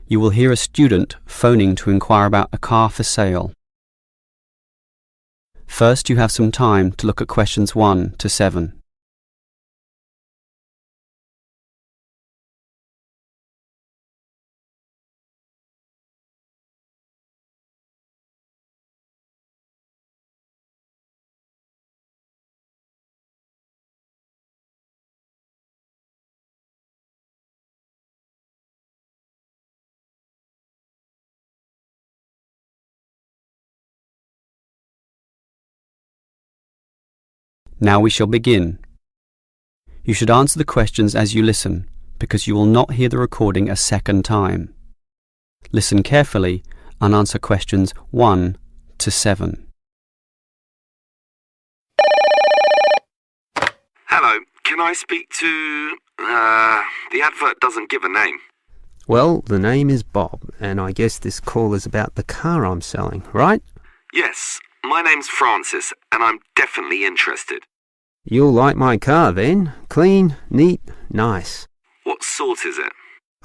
You will hear a student phoning to inquire about a car for sale. First, you have some time to look at questions 1 to 7. Now we shall begin. You should answer the questions as you listen, because you will not hear the recording a second time. Listen carefully and answer questions 1 to 7. Hello, can I speak to... the advert doesn't give a name. Well, the name is Bob, and I guess this call is about the car I'm selling, right? Yes, my name's Francis, and I'm definitely interested. You'll like my car then. Clean, neat, nice. What sort is it?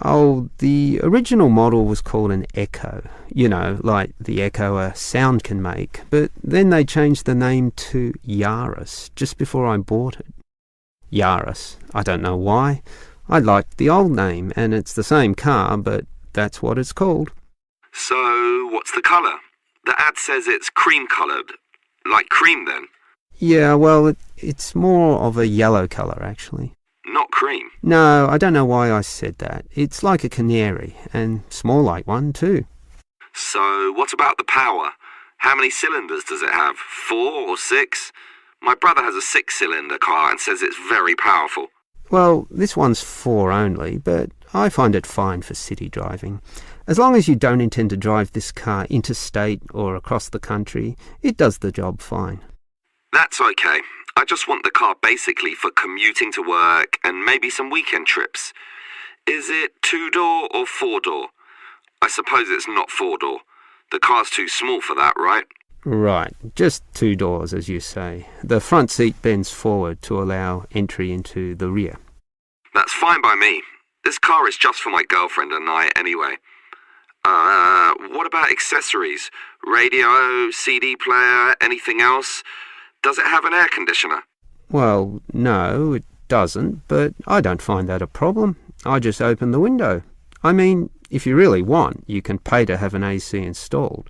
Oh, the original model was called an Echo. You know, like the echo a sound can make. But then they changed the name to Yaris just before I bought it. Yaris. I don't know why. I liked the old name, and it's the same car, but that's what it's called. So, what's the colour? The ad says it's cream-coloured. Like cream, then? Yeah, well, it's more of a yellow colour, actually. Not cream? No, I don't know why I said that. It's like a canary, and small like one, too. So, what about the power? How many cylinders does it have? 4 or 6? My brother has a 6-cylinder car and says it's very powerful. Well, this one's 4 only, but I find it fine for city driving. As long as you don't intend to drive this car interstate or across the country, it does the job fine. That's okay. I just want the car basically for commuting to work and maybe some weekend trips. Is it 2-door or 4-door? I suppose it's not 4-door. The car's too small for that, right? Right, just 2 doors, as you say. The front seat bends forward to allow entry into the rear. That's fine by me. This car is just for my girlfriend and I anyway. What about accessories? Radio, CD player, anything else? Does it have an air conditioner? Well, no, it doesn't, but I don't find that a problem. I just open the window. I mean, if you really want, you can pay to have an AC installed.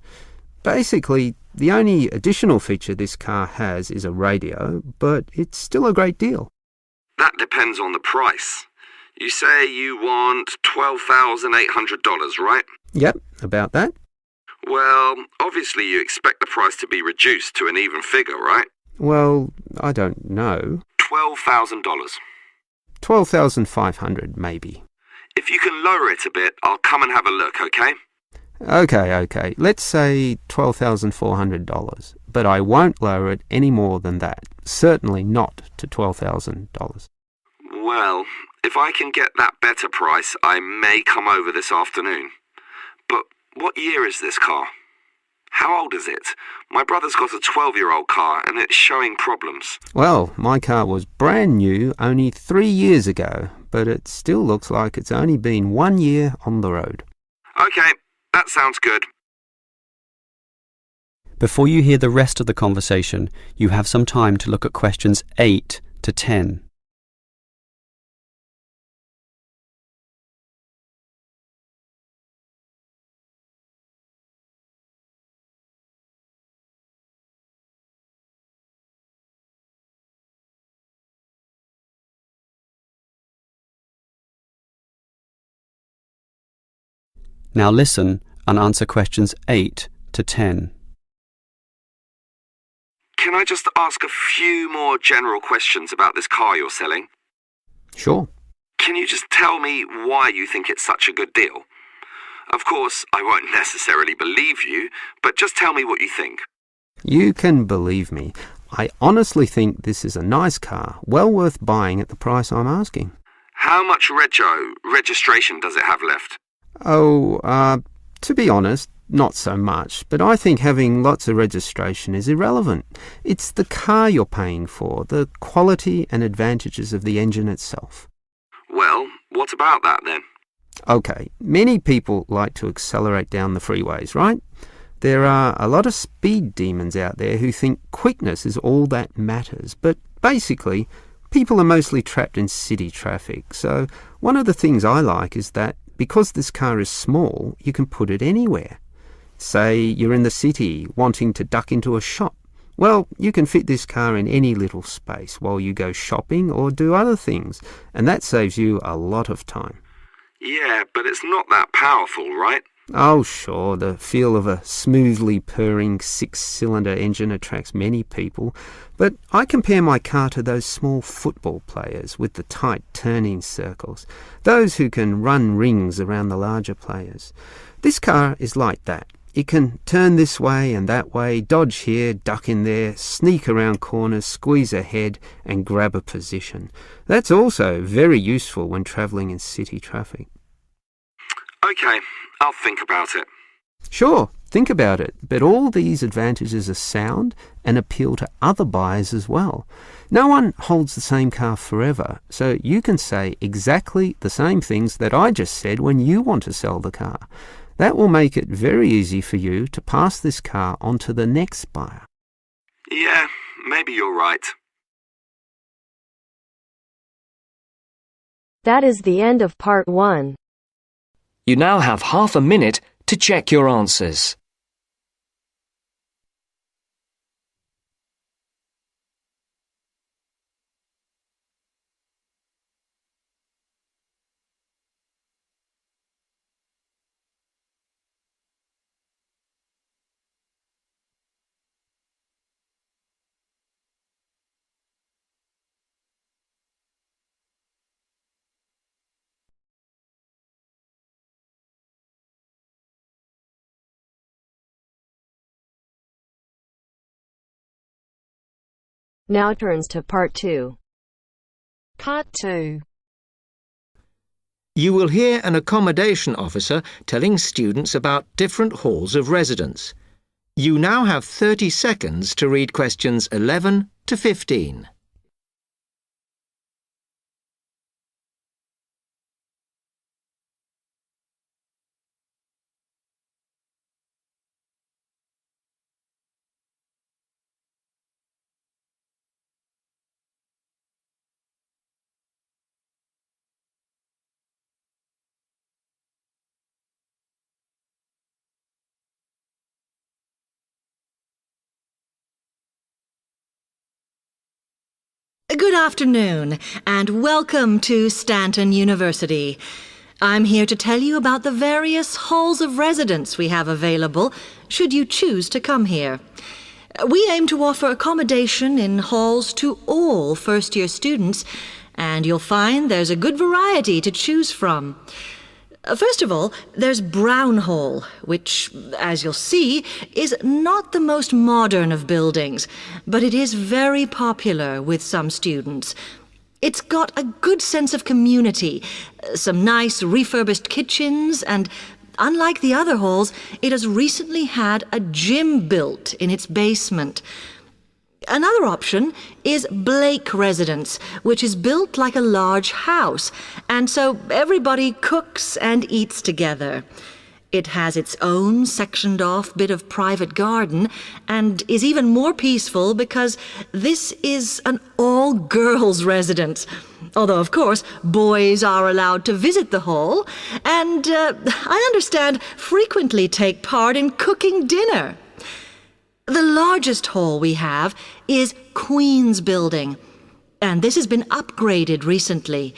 Basically, the only additional feature this car has is a radio, but it's still a great deal. That depends on the price. You say you want $12,800, right? Yep, about that. Well, obviously you expect the price to be reduced to an even figure, right? Well, I don't know. $12,000. $12,500, maybe. If you can lower it a bit, I'll come and have a look, okay? Okay. Let's say $12,400, but I won't lower it any more than that. Certainly not to $12,000. Well, if I can get that better price, I may come over this afternoon. But what year is this car? How old is it? My brother's got a 12-year-old car and it's showing problems. Well, my car was brand new only 3 years ago, but it still looks like it's only been 1 year on the road. Okay, that sounds good. Before you hear the rest of the conversation, you have some time to look at questions 8 to 10. Now listen and answer questions 8 to 10. Can I just ask a few more general questions about this car you're selling? Sure. Can you just tell me why you think it's such a good deal? Of course, I won't necessarily believe you, but just tell me what you think. You can believe me. I honestly think this is a nice car, well worth buying at the price I'm asking. How much registration does it have left? To be honest, not so much, but I think having lots of registration is irrelevant. It's the car you're paying for, the quality and advantages of the engine itself. Well, what about that then? Okay, many people like to accelerate down the freeways, right? There are a lot of speed demons out there who think quickness is all that matters, but basically, people are mostly trapped in city traffic. So one of the things I like is that because this car is small, you can put it anywhere. Say you're in the city wanting to duck into a shop. Well, you can fit this car in any little space while you go shopping or do other things, and that saves you a lot of time. Yeah, but it's not that powerful, right? Oh, sure, the feel of a smoothly purring six-cylinder engine attracts many people, but I compare my car to those small football players with the tight turning circles, those who can run rings around the larger players. This car is like that. It can turn this way and that way, dodge here, duck in there, sneak around corners, squeeze ahead and grab a position. That's also very useful when travelling in city traffic. Okay, I'll think about it. Sure, think about it, but all these advantages are sound and appeal to other buyers as well. No one holds the same car forever, so you can say exactly the same things that I just said when you want to sell the car. That will make it very easy for you to pass this car on to the next buyer. Yeah, maybe you're right. That is the end of part 1. You now have half a minute to check your answers. Now turns to part 2. Part 2. You will hear an accommodation officer telling students about different halls of residence. You now have 30 seconds to read questions 11 to 15. Good afternoon, and welcome to Stanton University. I'm here to tell you about the various halls of residence we have available, should you choose to come here. We aim to offer accommodation in halls to all first-year students, and you'll find there's a good variety to choose from. First of all, there's Brown Hall, which, as you'll see, is not the most modern of buildings, but it is very popular with some students. It's got a good sense of community, some nice refurbished kitchens, and unlike the other halls, it has recently had a gym built in its basement. Another option is Blake Residence, which is built like a large house, and so everybody cooks and eats together. It has its own sectioned-off bit of private garden and is even more peaceful because this is an all-girls residence. Although, of course, boys are allowed to visit the hall and, I understand, frequently take part in cooking dinner. The largest hall we have is Queen's Building, and this has been upgraded recently.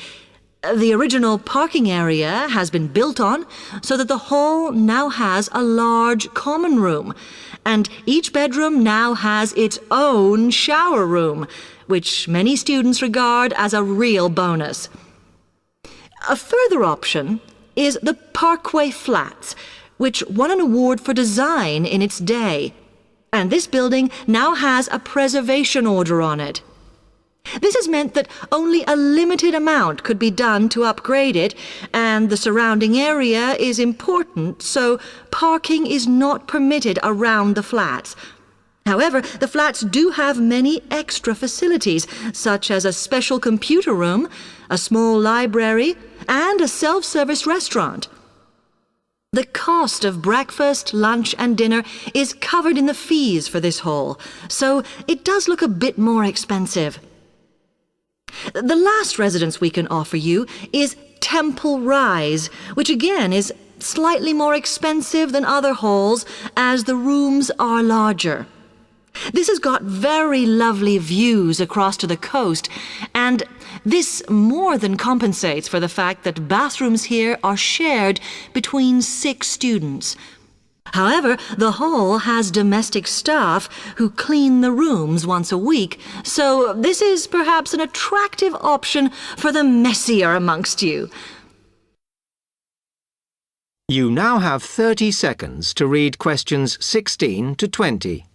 The original parking area has been built on so that the hall now has a large common room, and each bedroom now has its own shower room, which many students regard as a real bonus. A further option is the Parkway Flats, which won an award for design in its day. And this building now has a preservation order on it. This has meant that only a limited amount could be done to upgrade it, and the surrounding area is important, so parking is not permitted around the flats. However, the flats do have many extra facilities, such as a special computer room, a small library, and a self-service restaurant. The cost of breakfast, lunch and dinner is covered in the fees for this hall, so it does look a bit more expensive. The last residence we can offer you is Temple Rise, which again is slightly more expensive than other halls as the rooms are larger. This has got very lovely views across to the coast, and this more than compensates for the fact that bathrooms here are shared between 6 students. However, the hall has domestic staff who clean the rooms once a week, so this is perhaps an attractive option for the messier amongst you. You now have 30 seconds to read questions 16 to 20.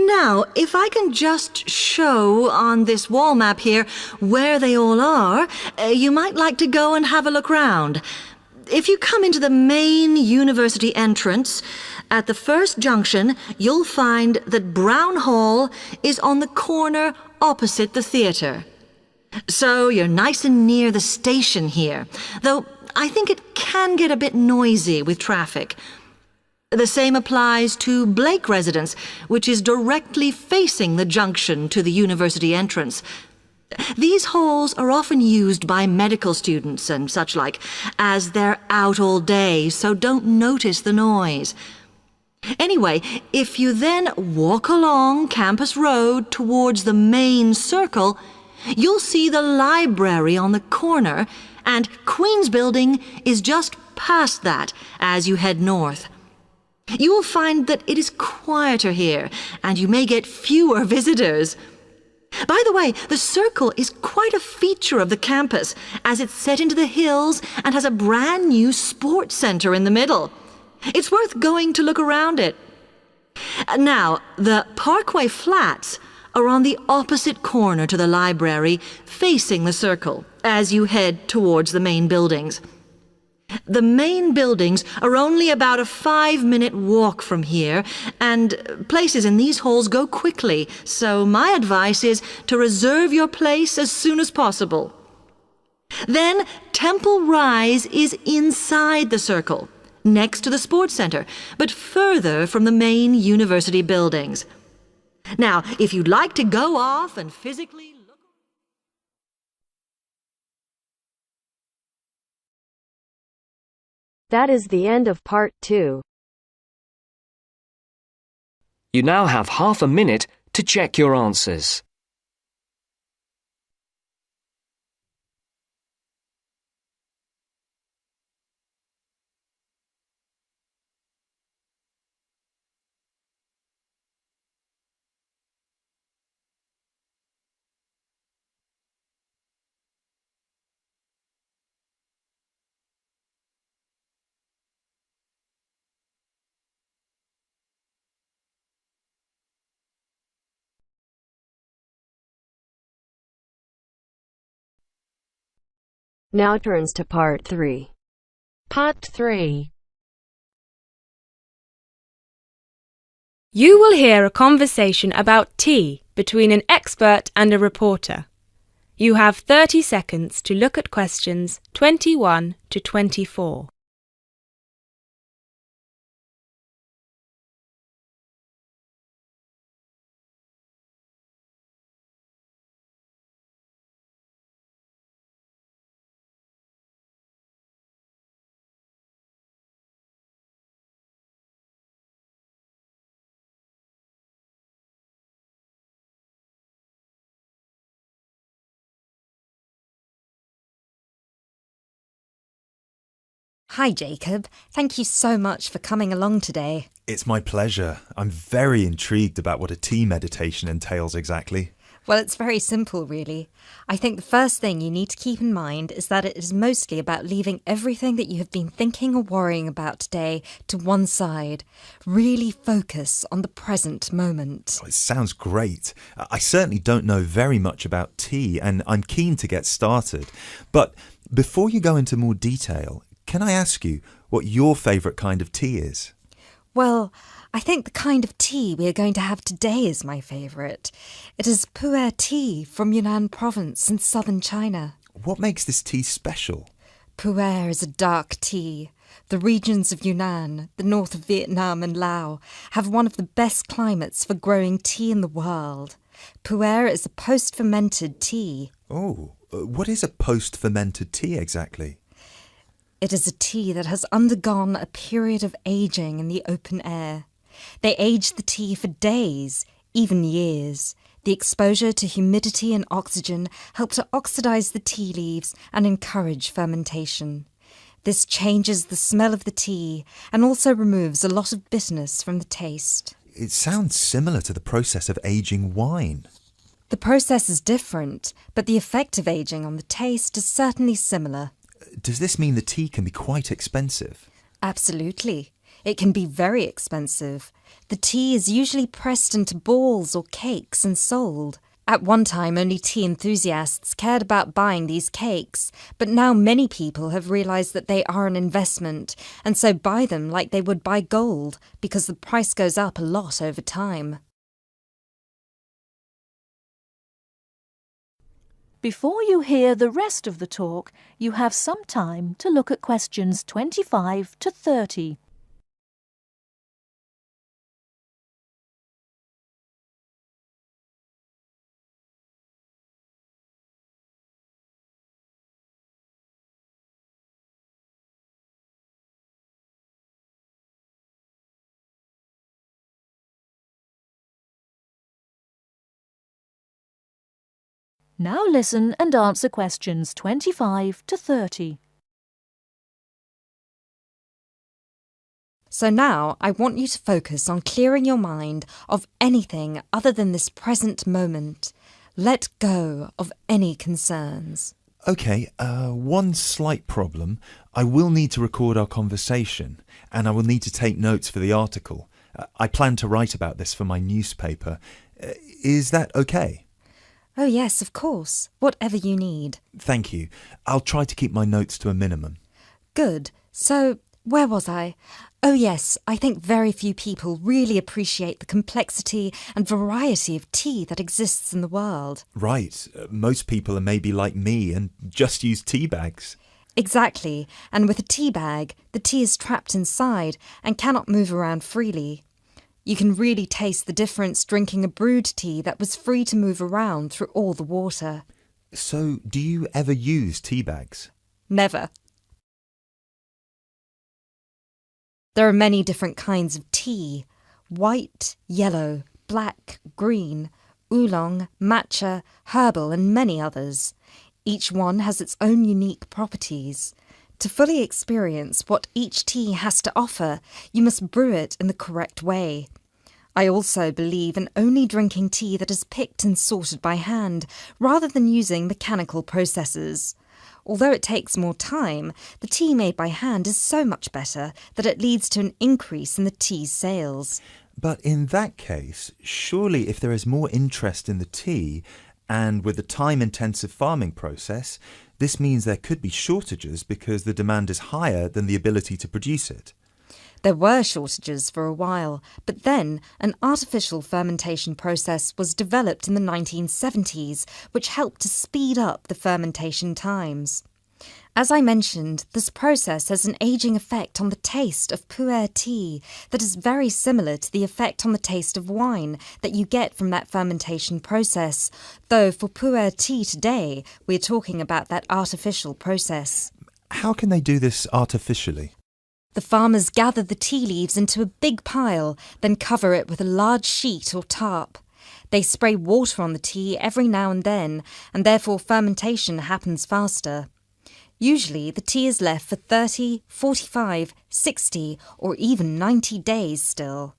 Now, if I can just show on this wall map here where they all are, you might like to go and have a look round. If you come into the main university entrance, at the first junction, you'll find that Brown Hall is on the corner opposite the theatre. So you're nice and near the station here, though I think it can get a bit noisy with traffic. The same applies to Blake Residence, which is directly facing the junction to the university entrance. These halls are often used by medical students and such like, as they're out all day, so don't notice the noise. Anyway, if you then walk along Campus Road towards the main circle, you'll see the library on the corner, and Queen's Building is just past that as you head north. You will find that it is quieter here, and you may get fewer visitors. By the way, the circle is quite a feature of the campus, as it's set into the hills and has a brand new sports center in the middle. It's worth going to look around it. Now, the Parkway Flats are on the opposite corner to the library, facing the circle, as you head towards the main buildings. The main buildings are only about a 5-minute walk from here, and places in these halls go quickly, so my advice is to reserve your place as soon as possible. Then Temple Rise is inside the circle, next to the sports center, but further from the main university buildings. Now, if you'd like to go off and physically look... That is the end of part 2. You now have half a minute to check your answers. Now turns to part 3. Part 3. You will hear a conversation about tea between an expert and a reporter. You have 30 seconds to look at questions 21 to 24. Hi Jacob, thank you so much for coming along today. It's my pleasure. I'm very intrigued about what a tea meditation entails exactly. Well, it's very simple, really. I think the first thing you need to keep in mind is that it is mostly about leaving everything that you have been thinking or worrying about today to one side. Really focus on the present moment. Oh, it sounds great. I certainly don't know very much about tea, and I'm keen to get started. But before you go into more detail, can I ask you what your favourite kind of tea is? Well, I think the kind of tea we are going to have today is my favourite. It is pu'er tea from Yunnan province in southern China. What makes this tea special? Pu'er is a dark tea. The regions of Yunnan, the north of Vietnam and Laos, have one of the best climates for growing tea in the world. Pu'er is a post-fermented tea. Oh, what is a post-fermented tea exactly? It is a tea that has undergone a period of aging in the open air. They age the tea for days, even years. The exposure to humidity and oxygen help to oxidize the tea leaves and encourage fermentation. This changes the smell of the tea and also removes a lot of bitterness from the taste. It sounds similar to the process of aging wine. The process is different, but the effect of aging on the taste is certainly similar. Does this mean the tea can be quite expensive? Absolutely. It can be very expensive. The tea is usually pressed into balls or cakes and sold. At one time, only tea enthusiasts cared about buying these cakes, but now many people have realised that they are an investment, and so buy them like they would buy gold, because the price goes up a lot over time. Before you hear the rest of the talk, you have some time to look at questions 25 to 30. Now listen and answer questions 25 to 30. So now I want you to focus on clearing your mind of anything other than this present moment. Let go of any concerns. OK, one slight problem. I will need to record our conversation, and I will need to take notes for the article. I plan to write about this for my newspaper. Is that OK? Oh yes, of course. Whatever you need. Thank you. I'll try to keep my notes to a minimum. Good. So, where was I? Oh yes, I think very few people really appreciate the complexity and variety of tea that exists in the world. Right. Most people are maybe like me and just use tea bags. Exactly. And with a tea bag, the tea is trapped inside and cannot move around freely. You can really taste the difference drinking a brewed tea that was free to move around through all the water. So, do you ever use tea bags? Never. There are many different kinds of tea: white, yellow, black, green, oolong, matcha, herbal and many others. Each one has its own unique properties. To fully experience what each tea has to offer, you must brew it in the correct way. I also believe in only drinking tea that is picked and sorted by hand, rather than using mechanical processes. Although it takes more time, the tea made by hand is so much better that it leads to an increase in the tea's sales. But in that case, surely if there is more interest in the tea, and with the time-intensive farming process, this means there could be shortages because the demand is higher than the ability to produce it. There were shortages for a while, but then an artificial fermentation process was developed in the 1970s, which helped to speed up the fermentation times. As I mentioned, this process has an aging effect on the taste of pu'er tea that is very similar to the effect on the taste of wine that you get from that fermentation process, though for pu'er tea today, we're talking about that artificial process. How can they do this artificially? The farmers gather the tea leaves into a big pile, then cover it with a large sheet or tarp. They spray water on the tea every now and then, and therefore fermentation happens faster. Usually, the tea is left for 30, 45, 60, or even 90 days still.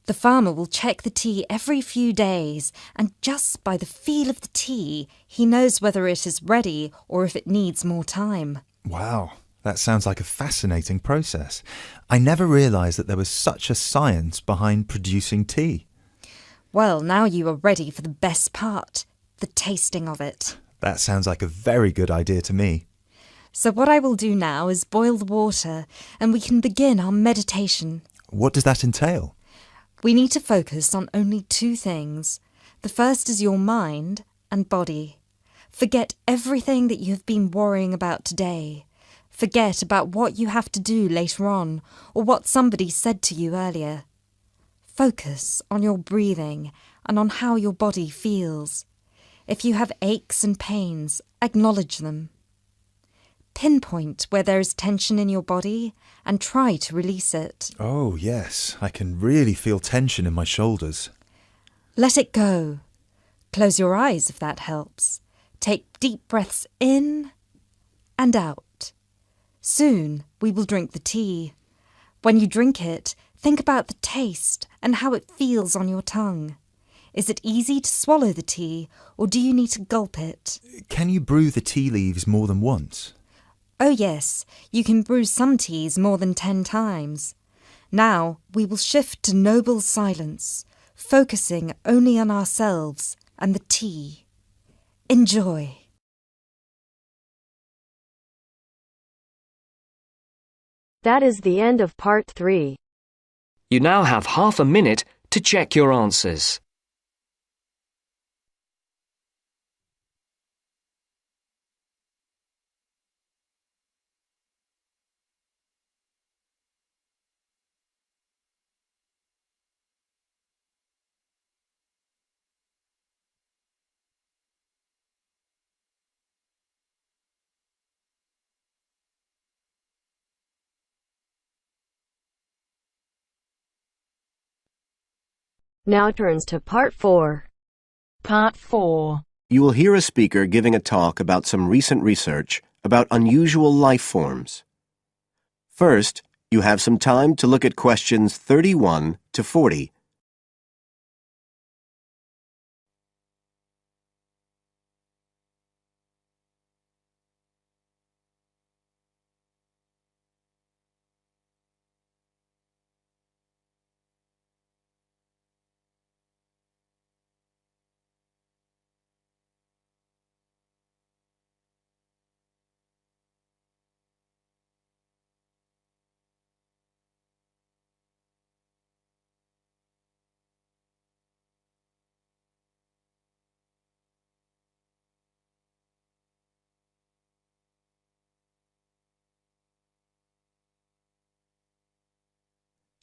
The farmer will check the tea every few days, and just by the feel of the tea, he knows whether it is ready or if it needs more time. Wow, that sounds like a fascinating process. I never realised that there was such a science behind producing tea. Well, now you are ready for the best part, the tasting of it. That sounds like a very good idea to me. So what I will do now is boil the water, and we can begin our meditation. What does that entail? We need to focus on only two things. The first is your mind and body. Forget everything that you have been worrying about today. Forget about what you have to do later on, or what somebody said to you earlier. Focus on your breathing and on how your body feels. If you have aches and pains, acknowledge them. Pinpoint where there is tension in your body and try to release it. Oh, yes. I can really feel tension in my shoulders. Let it go. Close your eyes if that helps. Take deep breaths in and out. Soon we will drink the tea. When you drink it, think about the taste and how it feels on your tongue. Is it easy to swallow the tea, or do you need to gulp it? Can you brew the tea leaves more than once? Oh yes, you can brew some teas more than 10 times. Now we will shift to noble silence, focusing only on ourselves and the tea. Enjoy. That is the end of part 3. You now have half a minute to check your answers. Now turns to part 4. Part 4. You will hear a speaker giving a talk about some recent research about unusual life forms. First, you have some time to look at questions 31 to 40.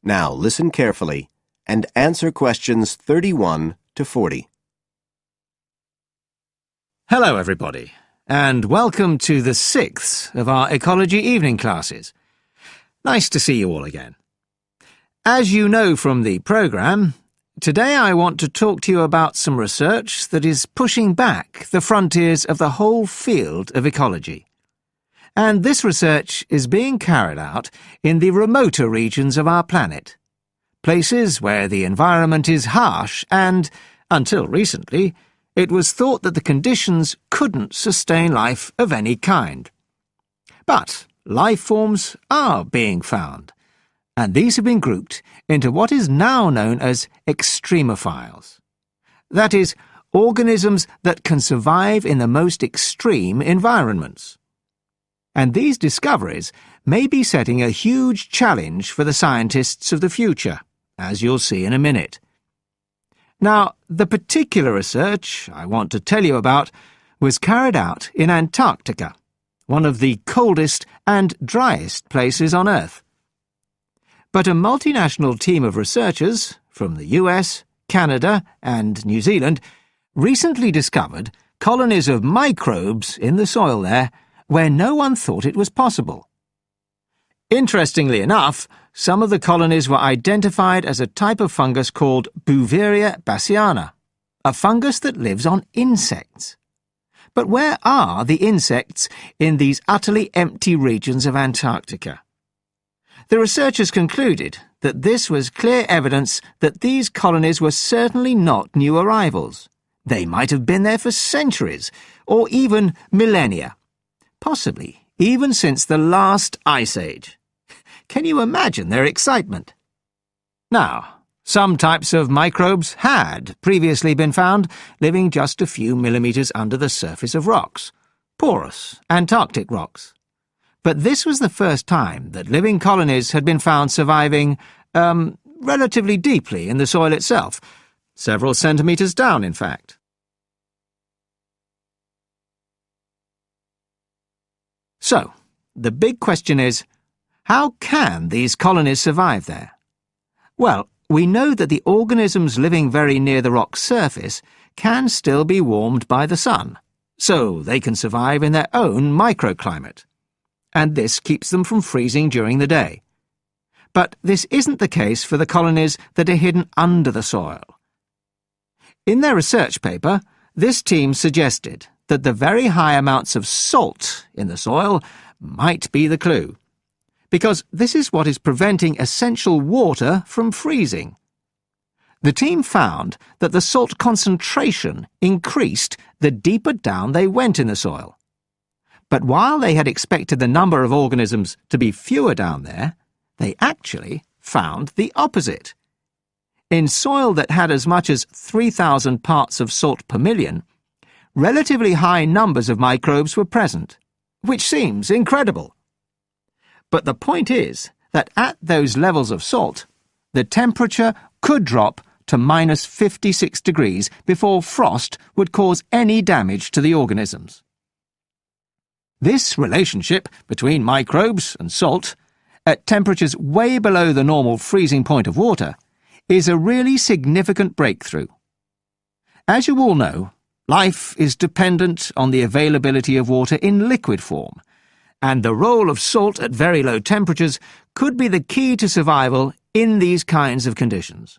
Now listen carefully and answer questions 31 to 40. Hello, everybody, and welcome to the 6th of our ecology evening classes. Nice to see you all again. As you know from the programme, today I want to talk to you about some research that is pushing back the frontiers of the whole field of ecology. And this research is being carried out in the remoter regions of our planet, places where the environment is harsh and, until recently, it was thought that the conditions couldn't sustain life of any kind. But life forms are being found, and these have been grouped into what is now known as extremophiles. That is, organisms that can survive in the most extreme environments. And these discoveries may be setting a huge challenge for the scientists of the future, as you'll see in a minute. Now, the particular research I want to tell you about was carried out in Antarctica, one of the coldest and driest places on Earth. But a multinational team of researchers from the US, Canada, and New Zealand recently discovered colonies of microbes in the soil there where no one thought it was possible. Interestingly enough, some of the colonies were identified as a type of fungus called Bouveria bassiana, a fungus that lives on insects. But where are the insects in these utterly empty regions of Antarctica? The researchers concluded that this was clear evidence that these colonies were certainly not new arrivals. They might have been there for centuries, or even millennia, possibly even since the last ice age. Can you imagine their excitement? Now, some types of microbes had previously been found living just a few millimetres under the surface of rocks, porous Antarctic rocks. But this was the first time that living colonies had been found surviving, relatively deeply in the soil itself, several centimetres down, in fact. So, the big question is, how can these colonies survive there? Well, we know that the organisms living very near the rock's surface can still be warmed by the sun, so they can survive in their own microclimate. And this keeps them from freezing during the day. But this isn't the case for the colonies that are hidden under the soil. In their research paper, this team suggested that the very high amounts of salt in the soil might be the clue, because this is what is preventing essential water from freezing. The team found that the salt concentration increased the deeper down they went in the soil. But while they had expected the number of organisms to be fewer down there, they actually found the opposite. In soil that had as much as 3,000 parts of salt per million, relatively high numbers of microbes were present, which seems incredible. But the point is that at those levels of salt, the temperature could drop to minus 56 degrees before frost would cause any damage to the organisms. This relationship between microbes and salt, at temperatures way below the normal freezing point of water, is a really significant breakthrough. As you all know, life is dependent on the availability of water in liquid form, and the role of salt at very low temperatures could be the key to survival in these kinds of conditions.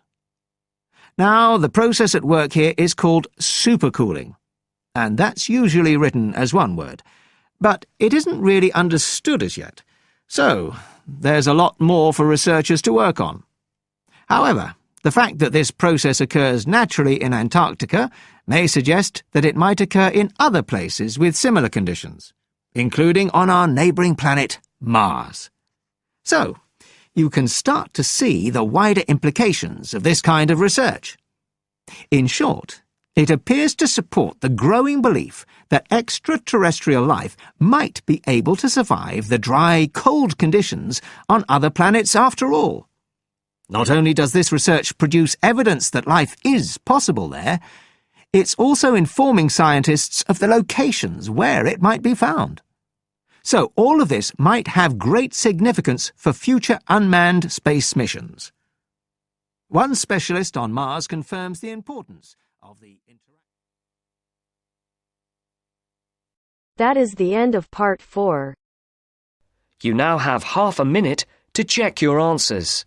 Now, the process at work here is called supercooling, and that's usually written as one word, but it isn't really understood as yet, so there's a lot more for researchers to work on. However, the fact that this process occurs naturally in Antarctica may suggest that it might occur in other places with similar conditions, including on our neighbouring planet, Mars. So, you can start to see the wider implications of this kind of research. In short, it appears to support the growing belief that extraterrestrial life might be able to survive the dry, cold conditions on other planets after all. Not only does this research produce evidence that life is possible there, it's also informing scientists of the locations where it might be found. So all of this might have great significance for future unmanned space missions. One specialist on Mars confirms the importance of the That is the end of part 4. You now have half a minute to check your answers.